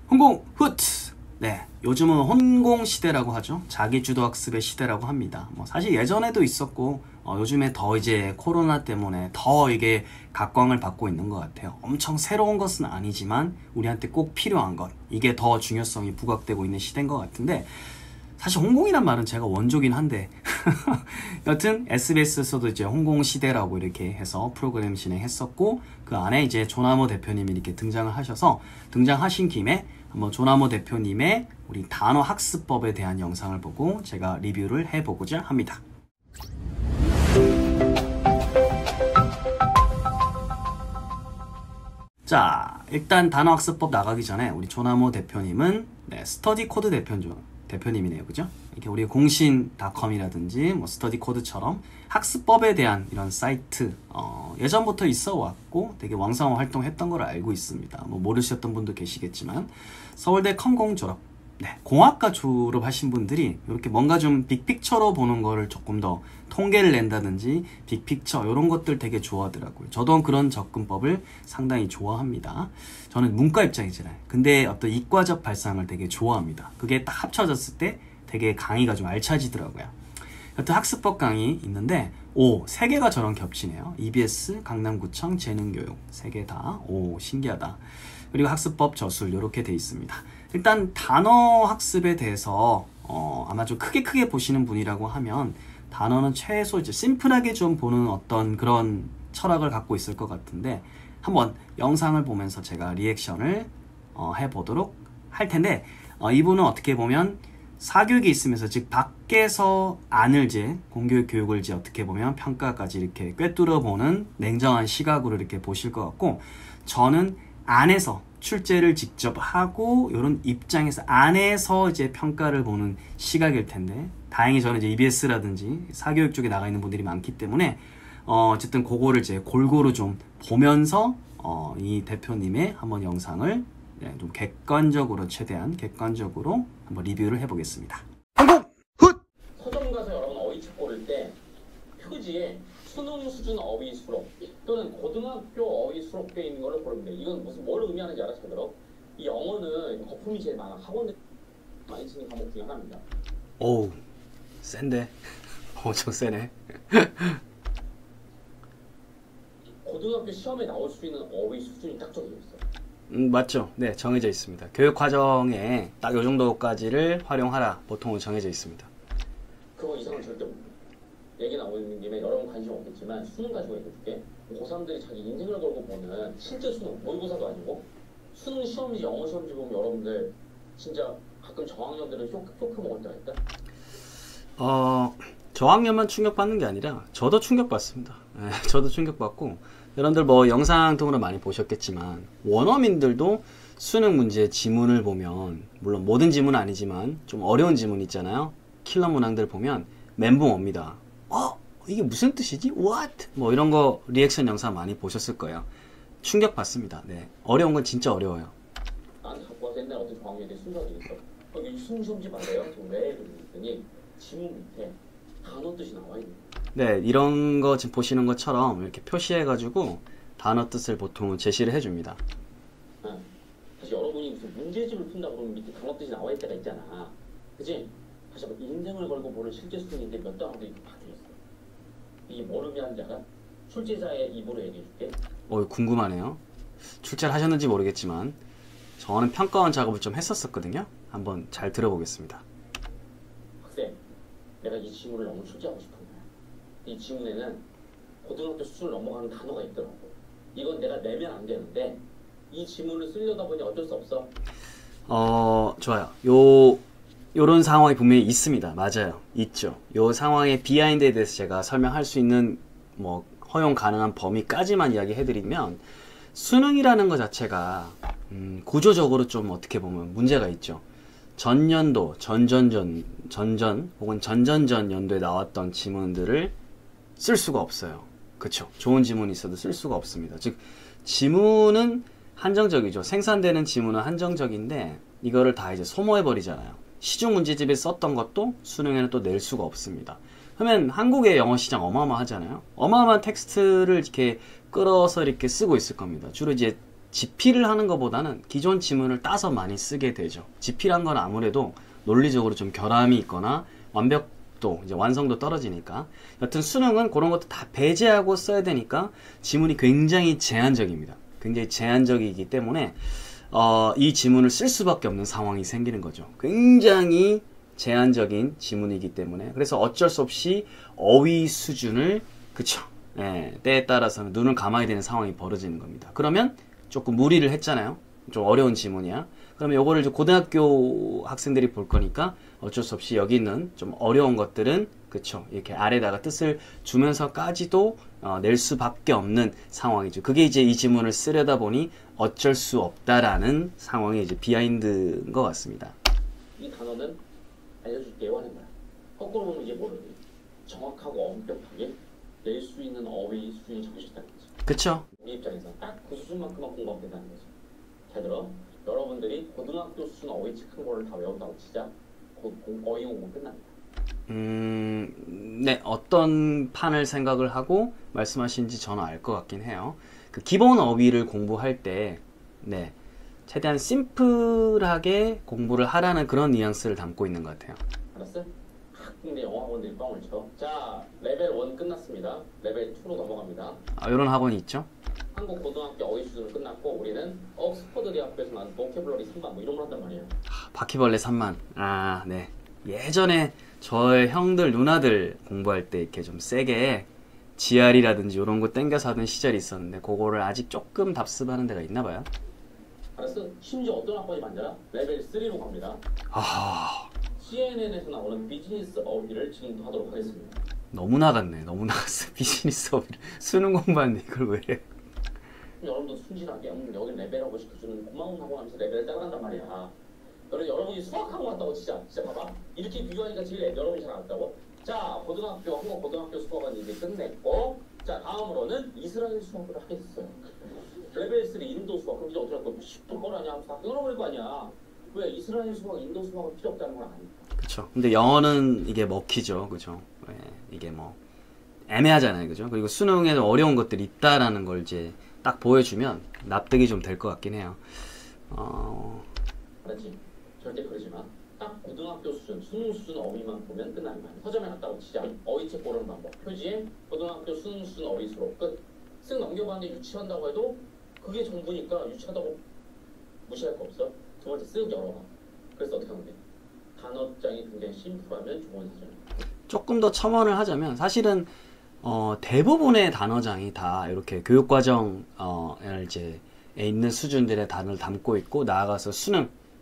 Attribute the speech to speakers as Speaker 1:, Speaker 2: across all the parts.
Speaker 1: 혼공 후트! 네, 요즘은 혼공 시대라고 하죠. 자기주도 학습의 시대라고 합니다. 뭐 사실 예전에도 있었고 요즘에 더 이제 코로나 때문에 더 이게 각광을 받고 있는 것 같아요. 엄청 새로운 것은 아니지만 우리한테 꼭 필요한 것, 이게 더 중요성이 부각되고 있는 시대인 것 같은데, 사실 홍공이란 말은 제가 원조긴 한데 여튼 SBS에서도 이제 홍공 시대라고 이렇게 해서 프로그램 진행했었고, 그 안에 이제 조나모 대표님이 이렇게 등장을 하셔서, 등장하신 김에 한번 조나모 대표님의 우리 단어 학습법에 대한 영상을 보고 제가 리뷰를 해보고자 합니다. 자, 일단 단어 학습법 나가기 전에 우리 조나모 대표님은 스터디 코드 대표님이네요. 그죠? 이렇게 우리 공신닷컴이라든지 뭐 스터디 코드처럼 학습법에 대한 이런 사이트 예전부터 있어 왔고 되게 왕성한 활동했던 걸 알고 있습니다. 뭐 모르셨던 분도 계시겠지만, 서울대 컴공 졸업, 공학과 졸업하신 분들이 이렇게 뭔가 좀 빅픽처로 보는 거를 조금 더 통계를 낸다든지 빅픽처 이런 것들 되게 좋아하더라고요. 저도 그런 접근법을 상당히 좋아합니다. 저는 문과 입장이잖아요. 근데 어떤 이과적 발상을 되게 좋아합니다. 그게 딱 합쳐졌을 때 되게 강의가 좀 알차지더라고요. 여튼 학습법 강의 있는데, 세 개가 저랑 겹치네요. EBS, 강남구청, 재능교육 세 개 다. 신기하다. 그리고 학습법 저술 이렇게 돼 있습니다. 일단 단어 학습에 대해서 아마 좀 크게 보시는 분이라고 하면 단어는 최소 이제 심플하게 좀 보는 어떤 그런 철학을 갖고 있을 것 같은데, 한번 영상을 보면서 제가 리액션을 해보도록 할 텐데, 이분은 어떻게 보면 사교육이 있으면서, 즉 밖에서 안을 이제 공교육 교육을 이제 어떻게 보면 평가까지 이렇게 꿰뚫어 보는 냉정한 시각으로 이렇게 보실 것 같고, 저는 안에서 출제를 직접 하고 이런 입장에서 안에서 이제 평가를 보는 시각일 텐데, 다행히 저는 이제 EBS라든지 사교육 쪽에 나가 있는 분들이 많기 때문에 어쨌든 그거를 이제 골고루 좀 보면서 이 대표님의 한번 영상을 좀 객관적으로, 최대한 객관적으로 한번 리뷰를 해보겠습니다. 한국 훗!
Speaker 2: 서점 가서 여러분 어휘책 고를 때 표지에 수능 수준 어휘 수록 또는 고등학교 어휘 수록되어 있는 걸로 고르면 돼. 이건 뭘 의미하는지 알아서 들어. 이 영어는 거품이 제일 많아. 학원들 많이 쓰는 과목 중에 하나입니다.
Speaker 1: 오우, 센데? 엄청 세네.
Speaker 2: 고등학교 시험에 나올 수 있는 어휘 수준이 딱 정해져 있어.
Speaker 1: 맞죠? 네, 정해져 있습니다. 교육 과정에 딱 요 정도까지를 활용하라 보통은 정해져 있습니다.
Speaker 2: 그거 이상은 절대 못 해. 얘기 나오는 김에 여러분 관심 없겠지만 수능 가지고 얘기해줄게. 고3들이 자기 인생을 걸고 보는 실제 수능, 모의고사도 아니고 수능 시험지, 영어 시험지 보면 여러분들 진짜 가끔 저학년들은 쇼크 먹을 때가 있다.
Speaker 1: 저학년만 충격받는 게 아니라 저도 충격받습니다. 저도 충격받고, 여러분들 뭐 영상 통으로 많이 보셨겠지만 원어민들도 수능 문제 지문을 보면, 물론 모든 지문은 아니지만 좀 어려운 지문 있잖아요. 킬러 문항들 보면 멘붕 옵니다. 이게 무슨 뜻이지? What? 뭐 이런 거 리액션 영상 많이 보셨을 거예요. 충격받습니다. 네, 어려운 건 진짜 어려워요.
Speaker 2: 난 갖고 와서 옛날에 어떤 저학년들이 순서가 있어. 이 수능 시험지 맞아요? 왜? 그랬더니 지문 밑에 단어 뜻이 나와 있는 거야.
Speaker 1: 네, 이런 거 지금 보시는 것처럼 이렇게 표시해가지고 단어 뜻을 보통 제시를 해줍니다.
Speaker 2: 사실 여러분이 무슨 문제집을 푼다 그러면 밑에 단어 뜻이 나와 있을 때가 있잖아. 그치? 다시 한번 인생을 걸고 보는 실제 수능인데 몇 단어도 이렇게 바뀌었어. 이게 뭘 의미하는지 알아? 출제자의 입으로 얘기해줄게.
Speaker 1: 궁금하네요. 출제를 하셨는지 모르겠지만 저는 평가원 작업을 좀 했었거든요. 한번 잘 들어보겠습니다.
Speaker 2: 학생, 내가 이 지문을 너무 출제하고 싶은 거야. 이 지문에는 고등학교 수준을 넘어가는 단어가 있더라고. 이건 내가 내면 안 되는데 이 지문을 쓰려다 보니 어쩔 수 없어.
Speaker 1: 좋아요. 요런 상황이 분명히 있습니다. 맞아요. 있죠. 요 상황의 비하인드에 대해서 제가 설명할 수 있는 뭐 허용 가능한 범위까지만 이야기해드리면, 수능이라는 것 자체가 구조적으로 좀 어떻게 보면 문제가 있죠. 전년도, 전전 혹은 전전전 연도에 나왔던 지문들을 쓸 수가 없어요. 그쵸? 좋은 지문이 있어도 쓸 수가 없습니다. 즉 지문은 한정적이죠. 생산되는 지문은 한정적인데 이거를 다 이제 소모해 버리잖아요. 시중 문제집에 썼던 것도 수능에는 또 낼 수가 없습니다. 그러면 한국의 영어 시장 어마어마하잖아요. 어마어마한 텍스트를 이렇게 끌어서 이렇게 쓰고 있을 겁니다. 주로 이제 지필을 하는 것보다는 기존 지문을 따서 많이 쓰게 되죠. 지필한 건 아무래도 논리적으로 좀 결함이 있거나 완벽도, 이제 완성도 떨어지니까. 여튼 수능은 그런 것도 다 배제하고 써야 되니까 지문이 굉장히 제한적입니다. 굉장히 제한적이기 때문에 이 지문을 쓸 수밖에 없는 상황이 생기는 거죠. 굉장히 제한적인 지문이기 때문에. 그래서 어쩔 수 없이 어휘 수준을, 그쵸, 예, 때에 따라서는 눈을 감아야 되는 상황이 벌어지는 겁니다. 그러면 조금 무리를 했잖아요. 좀 어려운 지문이야. 그러면 요거를 이제 고등학교 학생들이 볼 거니까 어쩔 수 없이 여기 있는 좀 어려운 것들은, 그쵸, 이렇게 아래다가 뜻을 주면서까지도 낼 수밖에 없는 상황이죠. 그게 이제 이 지문을 쓰려다 보니 어쩔 수 없다라는 상황이 이제 비하인드인 것 같습니다.
Speaker 2: 이 단어는 알려줄게요 하는 거야. 거꾸로 보면 이게 뭐를 정확하고 엄격하게 낼 수 있는 어휘 수준이 정해졌다는 거지.
Speaker 1: 그쵸?
Speaker 2: 우리 입장에서 딱 그 수준만큼만 공부하면 된다는 거지. 잘 들어. 여러분들이 고등학교 수준 어휘책 한 거를 다 외운다고 치자. 어휘 공부 끝납니다.
Speaker 1: 네, 어떤 판을 생각을 하고 말씀하시는지 저는 알 것 같긴 해요. 그 기본 어휘를 공부할 때, 네, 최대한 심플하게 공부를 하라는 그런 뉘앙스를 담고 있는 것 같아요.
Speaker 2: 알았어? 근데 영어 학원들이 뻥을 쳐. 자, 레벨 1 끝났습니다. 레벨 2로 넘어갑니다.
Speaker 1: 이런 학원이 있죠?
Speaker 2: 한국 고등학교 어휘 수준은 끝났고 우리는 옥스퍼드 대학교에서 나온 보캐블러리 3만 뭐 이런 걸 한단 말이에요.
Speaker 1: 바퀴벌레 3만. 네. 예전에 저의 형들, 누나들 공부할 때 이렇게 좀 세게 GR이라든지 이런 거 땡겨서 하던 시절이 있었는데 그거를 아직 조금 답습하는 데가 있나 봐요.
Speaker 2: 알았어? 심지어 어떤 학번이 맞냐? 레벨 3로 갑니다. CNN에서 나오는 비즈니스 어휘를 지금부터 하도록 하겠습니다.
Speaker 1: 너무 나갔네. 너무 나갔어. 비즈니스 어휘를. 수능 공부하는데 이걸 왜 해?
Speaker 2: 여러분도 순진하게 여기 레벨하고 시켜주는 고마운 학원 하면서 레벨을 따라간단 말이야. 여러분이 수학학원 왔다고 진짜 봐봐. 이렇게 비교하니까 제일 여러분이 잘 알았다고. 자, 고등학교 한국 고등학교 수학은 이제 끝냈고, 자 다음으로는 이스라엘 수학을 하겠어요. 레벨 3 인도 수학. 그럼 이제 어떻게 할 거야? 10도 거라냐 하면서 다 끊어버릴 거 아니야. 왜 이스라엘 수학, 인도 수학은 필요 없다는 건 아니까.
Speaker 1: 그렇죠. 근데 영어는 이게 먹히죠, 그죠? 네, 이게 뭐 애매하잖아요, 그죠? 그리고 수능에도 어려운 것들이 있다라는 걸 이제 딱 보여주면 납득이 좀 될 것 같긴 해요.
Speaker 2: 알았지? 절대 그러지 마. 딱 고등학교 수준, 수능 수준 어휘만 보면 끝나는 거야. 서점에 갔다고 치자. 어휘책 고르는 방법. 표지에 고등학교 수능 수준 어휘 수로 끝. 쓱 넘겨봤는데 유치한다고 해도 그게 전부니까 유치하다고 무시할 거 없어. 두 번째 쓱 열어봐. 그래서 어떻게 하면 돼? 단어장이 굉장히 심플하면 좋은 사전이야. 조금
Speaker 1: 더 첨언을 하자면 사실은 대부분의 단어장이 다 이렇게 교육과정을 이제 있는 수준들의 단어를 담고 있고, 나아가서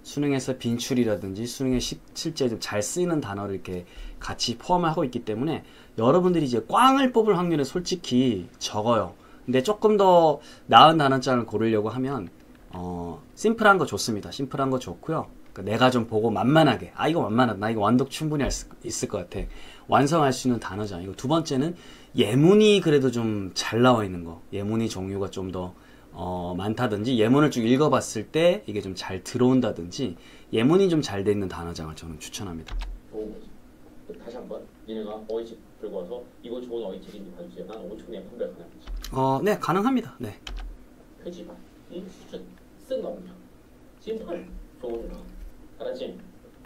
Speaker 1: 수능에서 빈출이라든지 수능에 실제 좀 잘 쓰이는 단어를 이렇게 같이 포함을 하고 있기 때문에 여러분들이 이제 꽝을 뽑을 확률은 솔직히 적어요. 근데 조금 더 나은 단어장을 고르려고 하면 심플한 거 좋습니다. 심플한 거 좋고요. 그러니까 내가 좀 보고 만만하게, 이거 만만하다, 나 이거 완독 충분히 있을 것 같아, 완성할 수 있는 단어장이고, 두 번째는 예문이 그래도 좀 잘 나와 있는 거, 예문이 종류가 좀 더 많다든지, 예문을 쭉 읽어봤을 때 이게 좀 잘 들어온다든지, 예문이 좀 잘 돼 있는 단어장을 저는 추천합니다.
Speaker 2: 좋은 거지. 다시 한번 니네가 어휘책 들고 와서 이거 좋은 어휘책인지 봐주세요. 난 5초 내에 판별 가능하지.
Speaker 1: 네, 가능합니다. 네.
Speaker 2: 표지 봐. 수준 쓱 넘겨. 심플. 좋은 거. 알았지?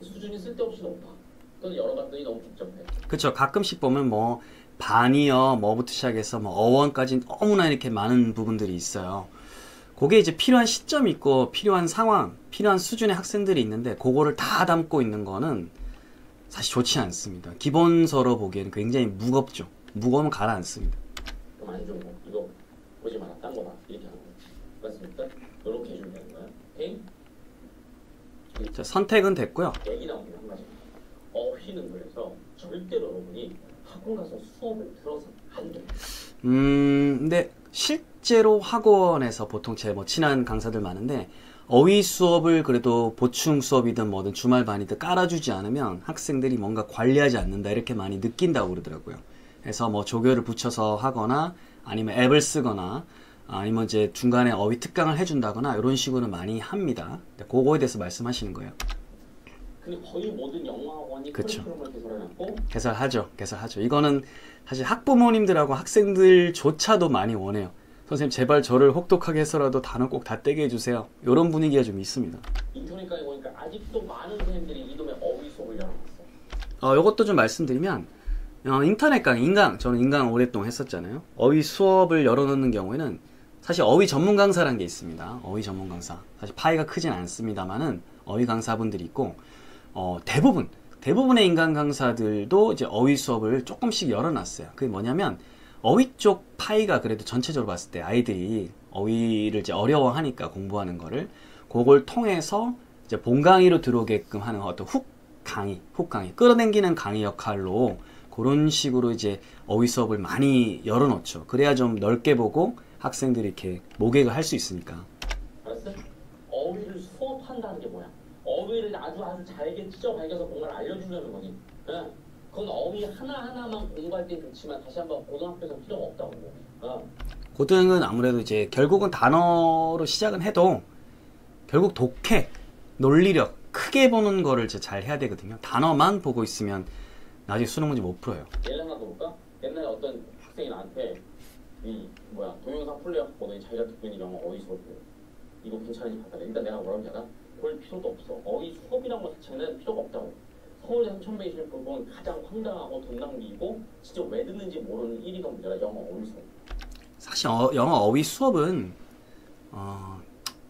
Speaker 2: 수준이 쓸데없이 높아. 또는 열어봤더니 너무 복잡해.
Speaker 1: 그쵸. 가끔씩 보면 뭐 반이어 뭐부터 시작해서 뭐 어원까지 너무나 이렇게 많은 부분들이 있어요. 그게 이제 필요한 시점이 있고 필요한 상황, 필요한 수준의 학생들이 있는데 그거를 다 담고 있는 거는 사실 좋지 않습니다. 기본서로 보기에는 굉장히 무겁죠. 무거우면 가라앉습니다.
Speaker 2: 그럼 안 좋은 거. 이거 보지 마라. 딴 거 봐. 이렇게 하는 거. 맞습니까? 이렇게 해주면 되는 거야. 오케이?
Speaker 1: 자, 선택은 됐고요.
Speaker 2: 얘기 나오는 게 한 가지. 어휘는 그래서 절대로 여러분이 학원 가서 수업을 들어서 안 돼.
Speaker 1: 근데 실제로 학원에서 보통 제 뭐 친한 강사들 많은데 어휘 수업을 그래도 보충 수업이든 뭐든 주말반이든 깔아주지 않으면 학생들이 뭔가 관리하지 않는다 이렇게 많이 느낀다고 그러더라고요. 그래서 뭐 조교를 붙여서 하거나 아니면 앱을 쓰거나 아니면 이제 중간에 어휘 특강을 해준다거나 이런 식으로 많이 합니다. 그거에 대해서 말씀하시는 거예요.
Speaker 2: 근데 거의 모든 영어학원이 커리큘럼을 개설해놨고
Speaker 1: 개설하죠. 이거는 사실 학부모님들하고 학생들조차도 많이 원해요. 선생님 제발 저를 혹독하게 해서라도 단어 꼭 다 떼게 해주세요. 이런 분위기가 좀 있습니다.
Speaker 2: 인터넷까지 보니까 아직도 많은 선생님들이 이놈의 어휘 수업을 열어놨어.
Speaker 1: 요것도 좀 말씀드리면 인터넷 강의, 저는 인강 오랫동안 했었잖아요. 어휘 수업을 열어놓는 경우에는 사실 어휘 전문 강사라는 게 있습니다. 어휘 전문 강사. 사실 파이가 크진 않습니다만은 어휘 강사분들이 있고 대부분의 인강 강사들도 이제 어휘 수업을 조금씩 열어놨어요. 그게 뭐냐면 어휘 쪽 파이가 그래도 전체적으로 봤을 때 아이들이 어휘를 이제 어려워하니까 공부하는 거를 그걸 통해서 이제 본 강의로 들어오게끔 하는 어떤 훅 강의 끌어당기는 강의 역할로 그런 식으로 이제 어휘 수업을 많이 열어놓죠. 그래야 좀 넓게 보고 학생들이 이렇게 모객을 할 수 있으니까.
Speaker 2: 알았어? 어휘를 수업한다는 게 뭐야? 어휘를 아주 잘게 찢어 밝혀서 뭔가를 알려주려는 거니. 응? 그건 어휘 하나하나만 공부할 때 좋지만 다시 한번 고등학교에서 필요가 없다고.
Speaker 1: 고등은 아무래도 이제 결국은 단어로 시작은 해도 결국 독해, 논리력 크게 보는 거를 이제 잘 해야 되거든요. 단어만 보고 있으면 나중에 수능 문제 못 풀어요.
Speaker 2: 예를 하나 들어볼까? 옛날에 어떤 학생이 나한테 동영상 플레이어 보더니 자기가 듣고 있는 영어 어휘 수업 이거 괜찮은지 봤다. 일단 내가 뭐라고 하잖아. 볼 필요도 없어. 어휘 수업이라는 것 자체는 필요가 없다고. 서울대 삼천배이실 부분 가장 황당하고 돈 낭비이고 진짜 왜 듣는지 모르는 1위가 문제라 영어 어휘 수업.
Speaker 1: 사실 영어 어휘 수업은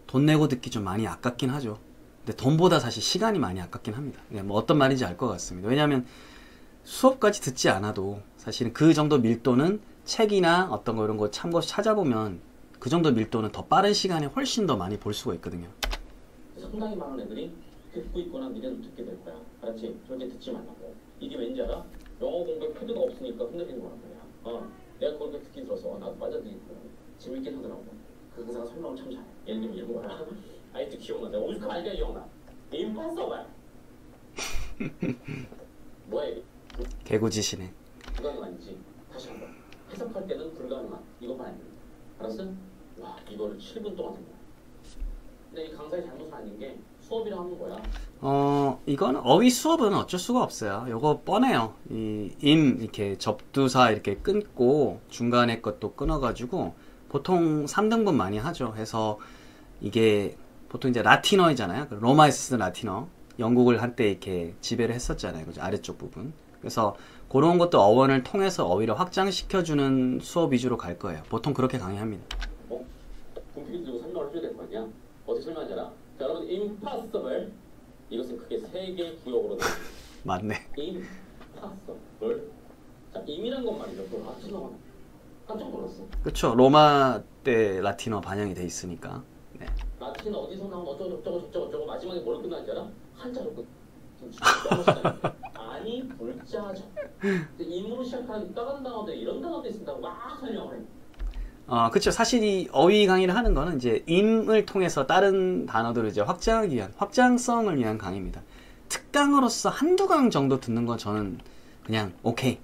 Speaker 1: 돈 내고 듣기 좀 많이 아깝긴 하죠. 근데 돈보다 사실 시간이 많이 아깝긴 합니다. 뭐 어떤 말인지 알 것 같습니다. 왜냐하면 수업까지 듣지 않아도 사실은 그 정도 밀도는 책이나 어떤 거 이런 거 참고 찾아보면 그 정도 밀도는 더 빠른 시간에 훨씬 더 많이 볼 수가 있거든요.
Speaker 2: 상당히 많은 애들이 듣고 있거나 니네도 듣게 될 거야. 알았지? 절대 듣지 말라고. 이게 왠지 알아? 영어 공부에 코드가 없으니까 흔들리는 거란 말이야. 내가 그걸 듣기 들어서 나도 빠져들겠더라고. 재밌긴 하더라고. 그 강사가 설명을 참 잘해. 예를 들면 이런 거야. 아직도 기억나. 내가 오죽하면 알게 기억나. 임파서블. 뭐야 이게?
Speaker 1: 개구지시네.
Speaker 2: 불가능한지 다시 한번 해석할 때는 불가능한 이것만 아니야. 알았어? 와 이거를 7분 동안 한 거야. 근데 이 강사의 잘못은 아닌 게 수업이라 하는 거야.
Speaker 1: 이건 어휘 수업은 어쩔 수가 없어요. 요거 뻔해요. 이렇게 접두사 이렇게 끊고 중간에 것도 끊어가지고 보통 3등분 많이 하죠. 해서 이게 보통 이제 라틴어이잖아요. 로마에서 쓰는 라틴어. 영국을 한때 이렇게 지배를 했었잖아요. 그죠? 아래쪽 부분. 그래서 그런 것도 어원을 통해서 어휘를 확장시켜주는 수업 위주로 갈 거예요. 보통 그렇게 강의합니다.
Speaker 2: 분필 들고 설명을 해줘야 될 거 아니야? 어떻게 설명하지 않아? 자, 여러분, impossible. 이것은 크게 3개의 구역으로 되어 있습니다.
Speaker 1: 맞네.
Speaker 2: impossible. 자, im이란 건 말이죠. 그 라틴어가 깜짝 놀랐어.
Speaker 1: 그쵸. 로마 때 라틴어 반영이 돼 있으니까. 네.
Speaker 2: 라틴어 어디서 나온 어쩌고 마지막에 뭘 끝나는지 알아? 한자로 끝. 아니 불자죠. 임으로 시작하는 다른 단어들 이런 단어들 쓴다고 막 설명을 해.
Speaker 1: 그쵸. 사실 이 어휘 강의를 하는 거는 이제 임을 통해서 다른 단어들을 이제 확장하기 위한, 확장성을 위한 강의입니다. 특강으로서 한두 강 정도 듣는 건 저는 그냥 오케이.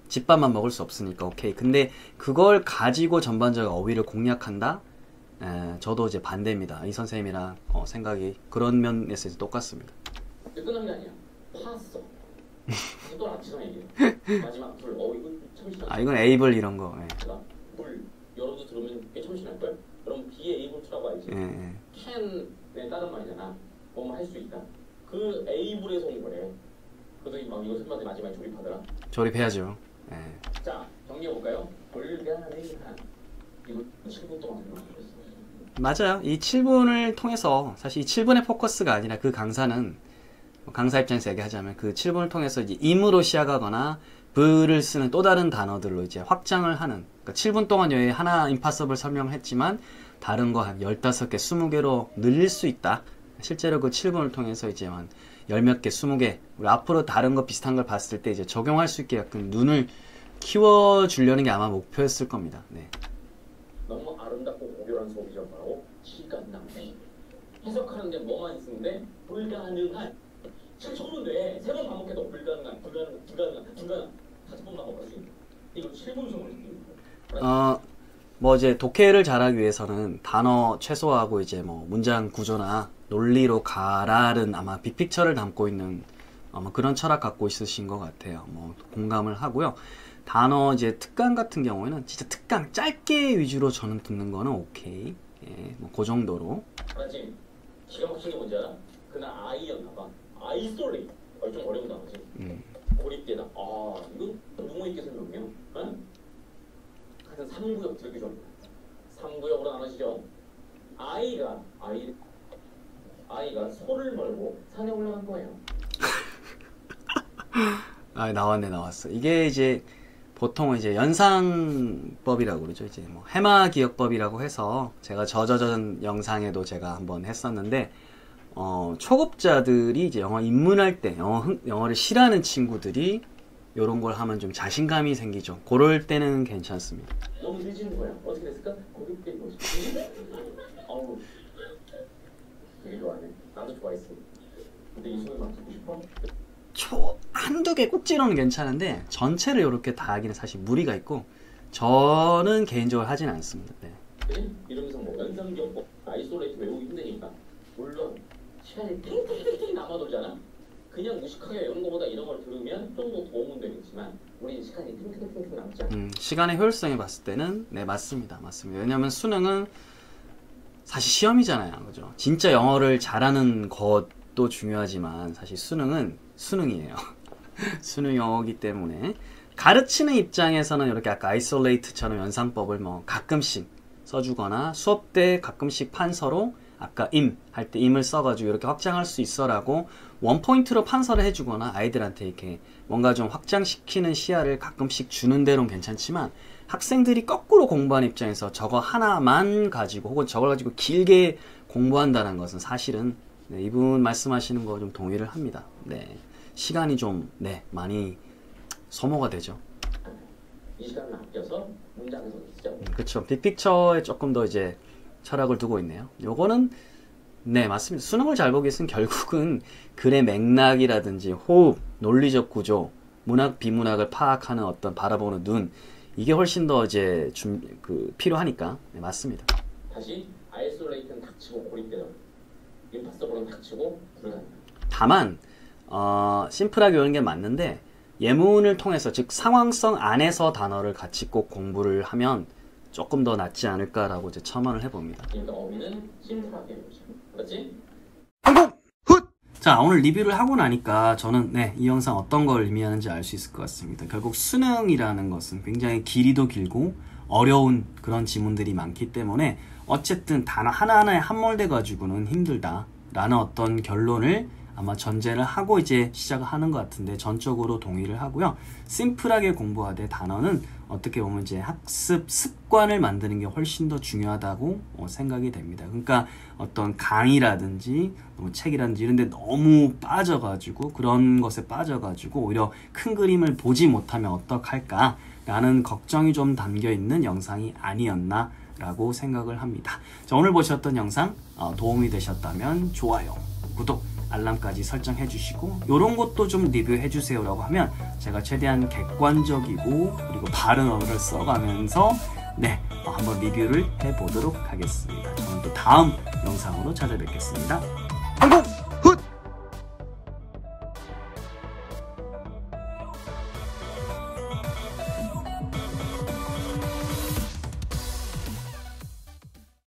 Speaker 1: 집밥만 먹을 수 없으니까 오케이. 근데 그걸 가지고 전반적인 어휘를 공략한다? 저도 이제 반대입니다. 이 선생님이랑 생각이 그런 면에서 똑같습니다.
Speaker 2: 끝난 게 아니야. 파았어. 또 라틴어 얘기해. 마지막 불 이건 참신하지.
Speaker 1: 이건 에이블 이런 거.
Speaker 2: 불 여러분도 들으면 꽤 참신할걸? 그럼 be able to라고 알지? can의 다른 말이잖아. 뭐뭐 할 수 있다. 그 able에서 온 거래. 그래서 막 이거 설명들 마지막에 조립하더라.
Speaker 1: 조립해야죠.
Speaker 2: 자, 정리해볼까요? 불가능한 이거 7분 동안 설명해줬어.
Speaker 1: 맞아요. 이 7분을 통해서 사실 이 7분의 포커스가 아니라 그 강사는 강사 입장에서 얘기하자면 그 7분을 통해서 이제 임으로 시작하거나 부를 쓰는 또 다른 단어들로 이제 확장을 하는, 그러니까 7분 동안 여기 하나 임파서블 설명을 했지만 다른 거 한 15개, 20개로 늘릴 수 있다. 실제로 그 7분을 통해서 이제 한 10몇 개, 20개 우리 앞으로 다른 거 비슷한 걸 봤을 때 이제 적용할 수 있게 약간 눈을 키워주려는 게 아마 목표였을 겁니다. 네.
Speaker 2: 너무 아름답고 고결한 수업이죠. 바로 시간 낭비. 해석하는데 뭐만 있는데 불가능한. 책 적는데 3번 반복해도 불가능한 5번 반복할 수 있는. 이거 7분 수업을 듣는
Speaker 1: 뭐 이제 독해를 잘하기 위해서는 단어 최소화하고 이제 뭐 문장 구조나 논리로 가라는 아마 빅픽처를 담고 있는 아마 그런 철학 갖고 있으신 것 같아요. 뭐 공감을 하고요. 단어 이제 특강 같은 경우에는 진짜 특강 짧게 위주로 저는 듣는 거는 오케이. 예, 뭐 그 정도로.
Speaker 2: 맞지? 기가 막힌 게 뭔지 알아? 그날 아이였나 봐. 아이솔레이트. 좀 어려운 단어지. 고립되다. 아, 이건 누구 있게 설명해요? 응? 하여튼 3구역 들기 좀. 3구역으로 나눠지죠. 아이가 소를 몰고 산에 올라간 거예요.
Speaker 1: 아, 나왔어. 이게 이제 보통 이제 연상법이라고 그러죠. 이제 뭐 해마 기억법이라고 해서 제가 저전 영상에도 제가 한번 했었는데, 초급자들이 이제 영어 입문할 때 영어를 싫어하는 친구들이 요런 걸 하면 좀 자신감이 생기죠. 그럴 때는 괜찮습니다.
Speaker 2: 너무 늦은 거야. 어떻게 됐을까? 고립된 거지. 어우, 되게 좋아하네. 나도 좋아했어. 근데 이 소리 막 듣고 싶어?
Speaker 1: 한두 개 꼭지로는 괜찮은데 전체를 이렇게 다 하기는 사실 무리가 있고 저는 개인적으로 하진 않습니다. 네.
Speaker 2: 그래? 이러면서 뭐 연상기억법, 아이솔레이트 외우기 힘드니까 물론 시간이 탱탱탱탱 남아돌잖아. 그냥 무식하게 외우는 것보다 이런 걸 들으면 좀 더 도움은 되겠지만 우리는 시간이 탱탱탱탱 남지 않아.
Speaker 1: 시간의 효율성에 봤을 때는 네, 맞습니다. 왜냐면 수능은 사실 시험이잖아요. 그죠? 진짜 영어를 잘하는 것도 중요하지만 사실 수능은 수능이에요. 수능 영어이기 때문에 가르치는 입장에서는 이렇게 아까 아이솔레이트처럼 연상법을 뭐 가끔씩 써주거나 수업 때 가끔씩 판서로 아까 임 할 때 임을 써가지고 이렇게 확장할 수 있어라고 원포인트로 판서를 해주거나 아이들한테 이렇게 뭔가 좀 확장시키는 시야를 가끔씩 주는 대로는 괜찮지만 학생들이 거꾸로 공부하는 입장에서 저거 하나만 가지고 혹은 저걸 가지고 길게 공부한다는 것은 사실은 네, 이분 말씀하시는 거 좀 동의를 합니다. 네, 시간이 좀 네, 많이 소모가 되죠.
Speaker 2: 이 시간을 아껴서 문장에서 쓰자고.
Speaker 1: 그렇죠. 빅픽처에 조금 더 이제 철학을 두고 있네요. 요거는 네, 맞습니다. 수능을 잘 보기 위해서는 결국은 글의 맥락이라든지 호흡, 논리적 구조, 문학, 비문학을 파악하는 어떤 바라보는 눈, 이게 훨씬 더 이제 필요하니까 네, 맞습니다.
Speaker 2: 다시 아이솔레이트는 닥치고 고립되더라. 임파서블은 닥치고 불가능하다.
Speaker 1: 다만 심플하게 외우는 게 맞는데 예문을 통해서 즉 상황성 안에서 단어를 같이 꼭 공부를 하면 조금 더 낫지 않을까라고 이제 첨언을 해봅니다.
Speaker 2: 그러니까 어휘는 심플하게 해보자. 그렇지?
Speaker 1: 한국 훗! 자, 오늘 리뷰를 하고 나니까 저는 네, 이 영상 어떤 걸 의미하는지 알 수 있을 것 같습니다. 결국 수능이라는 것은 굉장히 길이도 길고 어려운 그런 지문들이 많기 때문에 어쨌든 단어 하나하나에 함몰돼 가지고는 힘들다라는 어떤 결론을 아마 전제를 하고 이제 시작을 하는 것 같은데 전적으로 동의를 하고요. 심플하게 공부하되 단어는 어떻게 보면 이제 학습 습관을 만드는 게 훨씬 더 중요하다고 생각이 됩니다. 그러니까 어떤 강의라든지 책이라든지 이런 데 너무 빠져가지고 그런 것에 빠져가지고 오히려 큰 그림을 보지 못하면 어떡할까 라는 걱정이 좀 담겨있는 영상이 아니었나 라고 생각을 합니다. 자, 오늘 보셨던 영상 도움이 되셨다면 좋아요, 구독, 알람까지 설정해 주시고 요런 것도 좀 리뷰해 주세요 라고 하면 제가 최대한 객관적이고 그리고 바른 언어를 써가면서 네, 한번 리뷰를 해보도록 하겠습니다. 저는 또 다음 영상으로 찾아뵙겠습니다. 한국!